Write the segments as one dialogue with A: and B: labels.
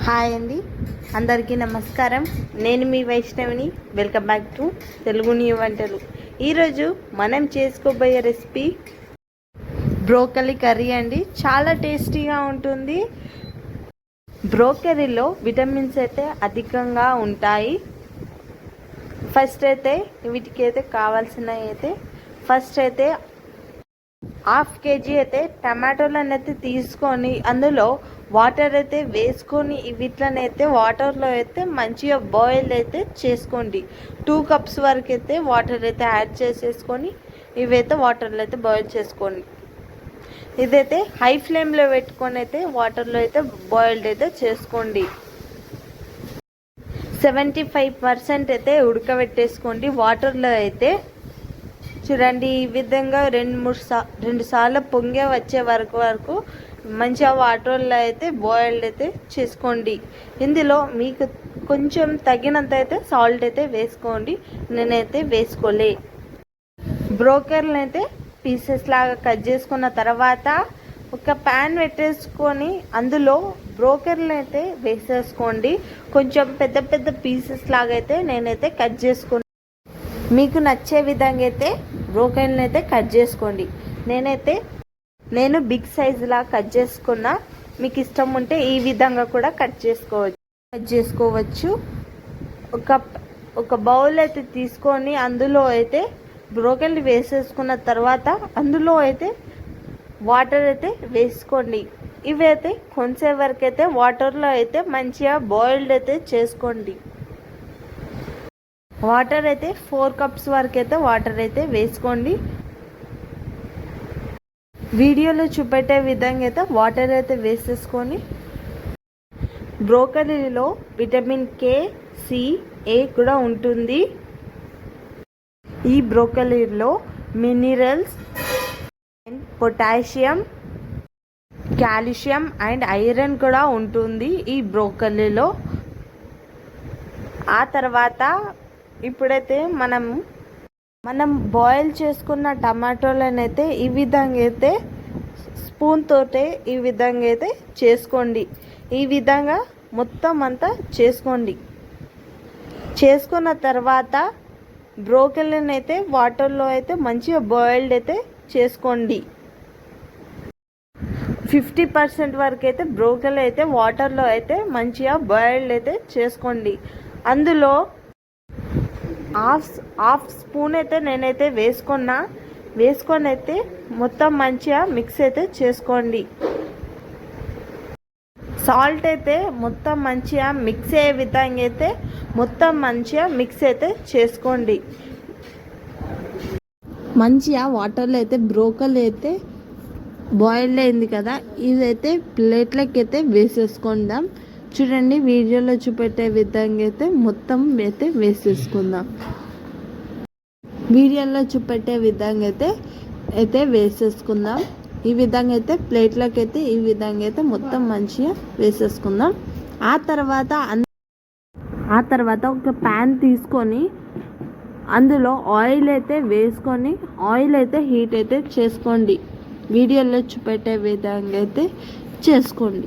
A: Hi అండి, అందరికీ నమస్కారం. నేను మీ వైష్ణవిని. Welcome back to Telugu new వంటలు. ఈరోజు మనం చేసుకోబోయే రెసిపీ బ్రోకలీ కర్రీ అండి. చాలా టేస్టీగా ఉంటుంది. బ్రోకలీలో విటమిన్స్ అయితే అధికంగా ఉంటాయి. ఫస్ట్ అయితే వీటికి కావాల్సినవి ఫస్ట్ హాఫ్ కేజీ టమాటోలను తీసుకొని అందులో వాటర్ వేసుకొని వీటిని వాటర్లో మంచిగా బాయిల్ చేసుకోండి. 2 కప్స్ వరకు వాటర్ యాడ్ చేసేసుకొని వాటర్లో బాయిల్ చేసుకోండి. ఇదైతే హై ఫ్లేమ్లో పెట్టుకొని వాటర్లో బాయిల్డ్ చేసుకోండి. 75% ఉడకబెట్టేసుకోండి. వాటర్లో చూడండి, ఈ విధంగా 2 సార్లు పొంగే వచ్చే వరకు మంచిగా వాటర్లో బాయిల్డ్ చేసుకోండి. ఇందులో మీకు కొంచెం తగినంత సాల్ట్ వేసుకోండి. నేనైతే వేసుకోలే. బ్రోకలీని పీసెస్ లాగా కట్ చేసుకున్న తర్వాత ఒక ప్యాన్ పెట్టేసుకొని అందులో బ్రోకలీని వేసేసుకోండి. కొంచెం పెద్ద పీసెస్ లాగా నేనైతే కట్ చేసుకుని మీకు నచ్చే విధంగా బ్రోకలీని కట్ చేసుకోండి. నేను బిగ్ సైజులా కట్ చేసుకున్నా. మీకు ఇష్టం ఉంటే ఈ విధంగా కూడా కట్ చేసుకోవచ్చు. ఒక బౌల్ తీసుకొని అందులో బ్రోకలీ వేసేసుకున్న తర్వాత అందులో వాటర్ వేసుకోండి. ఇవి కొంచెం వరకు వాటర్లో మంచిగా బాయిల్డ్ చేసుకోండి. వాటర్ 4 కప్స్ వరకు వాటర్ వేసుకోండి. వీడియోలో చూపెట్టే విధంగా వాటర్ వేసేసుకొని బ్రోకలీలో విటమిన్ కే, సి, ఏ కూడా ఉంటుంది. ఈ బ్రోకలీలో minerals and potassium, calcium and iron కూడా ఉంటుంది ఈ బ్రోకలీలో. ఆ తర్వాత ఇప్పుడైతే మనం బాయిల్ చేసుకున్న టమాటోలను ఈ విధంగా స్పూన్ తోటే ఈ విధంగా చేసుకోండి. ఈ విధంగా మొత్తం అంతా చేసుకోండి. చేసుకున్న తర్వాత బ్రోకలీని వాటర్లో మంచిగా బాయిల్డ్ చేసుకోండి. 50% వరకు బ్రోకలీ వాటర్లో మంచిగా బాయిల్డ్ చేసుకోండి. అందులో హాఫ్ స్పూన్ నేనైతే వేసుకొని మొత్తం మంచిగా మిక్స్ చేసుకోండి. సాల్ట్ మొత్తం మంచిగా మిక్స్ అయ్యే విధంగా మొత్తం మంచిగా మిక్స్ చేసుకోండి. మంచిగా వాటర్లో బ్రోకలీ బాయిల్డ్ అయింది కదా, ఇది ప్లేట్లకి వేసేసుకుందాం. చూడండి, వీడియోలో చూపెట్టే విధంగా మొత్తం వేసేసుకుందాం. వీడియోలో చూపెట్టే విధంగా వేసేసుకుందాం. ఈ విధంగా ప్లేట్లోకి ఈ విధంగా మొత్తం మంచిగా వేసేసుకుందాం. ఆ తర్వాత ఒక ప్యాన్ తీసుకొని అందులో ఆయిల్ వేసుకొని ఆయిల్ హీట్ చేసుకోండి. వీడియోలో చూపెట్టే విధంగా చేసుకోండి.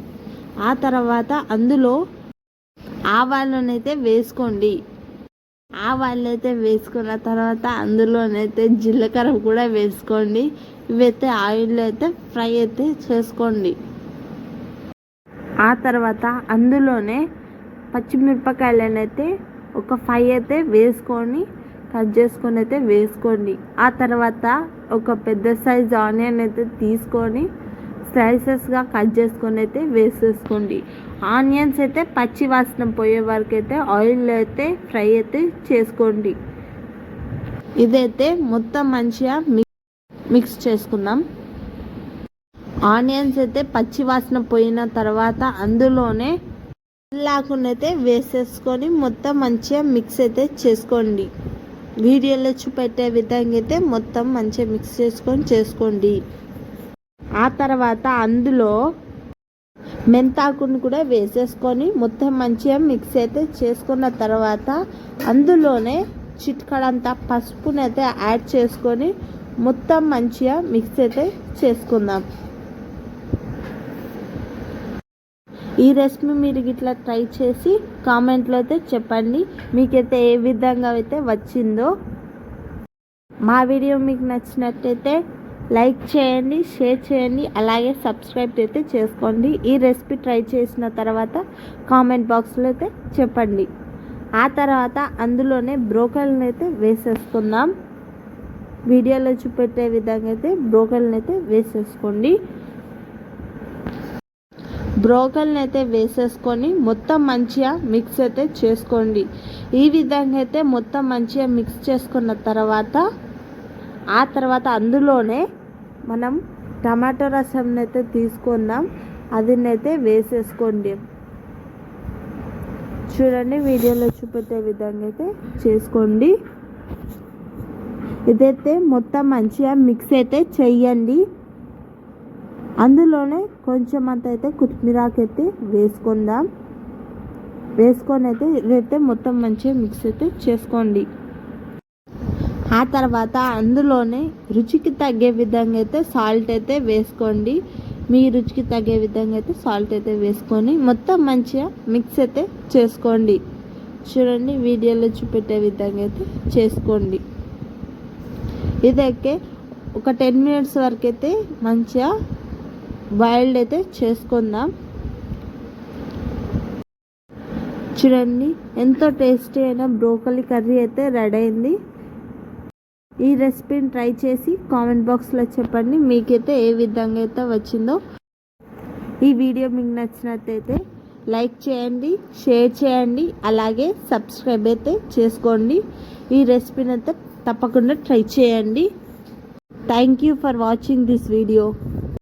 A: ఆ తర్వాత అందులో ఆవాలను వేసుకోండి. ఆవాలు వేసుకున్న తర్వాత అందులోనైతే జీలకర్ర కూడా వేసుకోండి. ఇవి ఆయిల్లో ఫ్రై చేసుకోండి. ఆ తర్వాత అందులోనే పచ్చిమిరపకాయలను ఒక 5 వేసుకొని కట్ చేసుకొని వేసుకోండి. ఆ తర్వాత ఒక పెద్ద సైజ్ ఆనియన్ తీసుకొని స్లైసెస్గా కట్ చేసుకొని వేసేసుకోండి. ఆనియన్స్ పచ్చి వాసన పోయే వరకు ఆయిల్లో ఫ్రై చేసుకోండి. ఇదైతే మొత్తం మంచిగా మిక్స్ చేసుకుందాం. ఆనియన్స్ పచ్చి వాసన పోయిన తర్వాత అందులోనే లాకునైతే వేసేసుకొని మొత్తం మంచిగా మిక్స్ చేసుకోండి. వీడియోలో చూపెట్టే విధంగా మొత్తం మంచిగా మిక్స్ చేసుకోండి. ఆ తర్వాత అందులో మెంతాకుని కూడా వేసేసుకొని మొత్తం మంచిగా మిక్స్ చేసుకున్న తర్వాత అందులోనే చిటికడంత పసుపుని యాడ్ చేసుకొని మొత్తం మంచిగా మిక్స్ చేసుకుందాం. ఈ రెసిపీ మీరు ఇట్లా ట్రై చేసి కామెంట్లో అయితే చెప్పండి మీకైతే ఏ విధంగా అయితే వచ్చిందో. మా వీడియో మీకు నచ్చినట్టయితే లైక్ చేయండి, షేర్ చేయండి, అలాగే సబ్స్క్రైబ్ అయితే చేసుకోండి. ఈ రెసిపీ ట్రై చేసిన తర్వాత కామెంట్ బాక్స్లో అయితే చెప్పండి. ఆ తర్వాత అందులోనే బ్రోకల్ని అయితే వేసేసుకుందాం. వీడియోలో చూపెట్టే విధంగా అయితే బ్రోకల్ని అయితే వేసేసుకోండి. బ్రోకల్ని అయితే వేసేసుకొని మొత్తం మంచిగా మిక్స్ అయితే చేసుకోండి. ఈ విధంగా అయితే మొత్తం మంచిగా మిక్స్ చేసుకున్న తర్వాత ఆ తర్వాత అందులోనే మనం టమాటో రసం అయితే తీసుకుందాం. అదినైతే వేసేసుకోండి. చూడండి వీడియోలో చూపెట్టే విధంగా అయితే చేసుకోండి. ఇదైతే మొత్తం మంచిగా మిక్స్ అయితే చెయ్యండి. అందులోనే కొంచెం అంత అయితే కొత్తిమీరాకైతే వేసుకుందాం. వేసుకొని అయితే ఇదైతే మొత్తం మంచిగా మిక్స్ అయితే చేసుకోండి. ఆ తర్వాత అందులోనే రుచికి తగ్గే విధంగా అయితే సాల్ట్ అయితే వేసుకోండి. మీ రుచికి తగ్గే విధంగా అయితే సాల్ట్ అయితే వేసుకొని మొత్తం మంచిగా మిక్స్ అయితే చేసుకోండి. చూడండి వీడియోలో చూపెట్టే విధంగా అయితే చేసుకోండి. ఇదైతే ఒక 10 minutes వరకు అయితే మంచిగా బాయిల్డ్ అయితే చేసుకుందాం. చూడండి ఎంతో టేస్టీ అయిన బ్రోకలీ కర్రీ అయితే రెడీ అయింది. ఈ రెసిపీని ట్రై చేసి కామెంట్ బాక్స్లో చెప్పండి మీకైతే ఏ విధంగా అయితే వచ్చిందో. ఈ వీడియో మీకు నచ్చినట్టయితే లైక్ చేయండి, షేర్ చేయండి, అలాగే సబ్స్క్రైబ్ అయితే చేసుకోండి. ఈ రెసిపీని అయితే తప్పకుండా ట్రై చేయండి. Thank you for watching this video.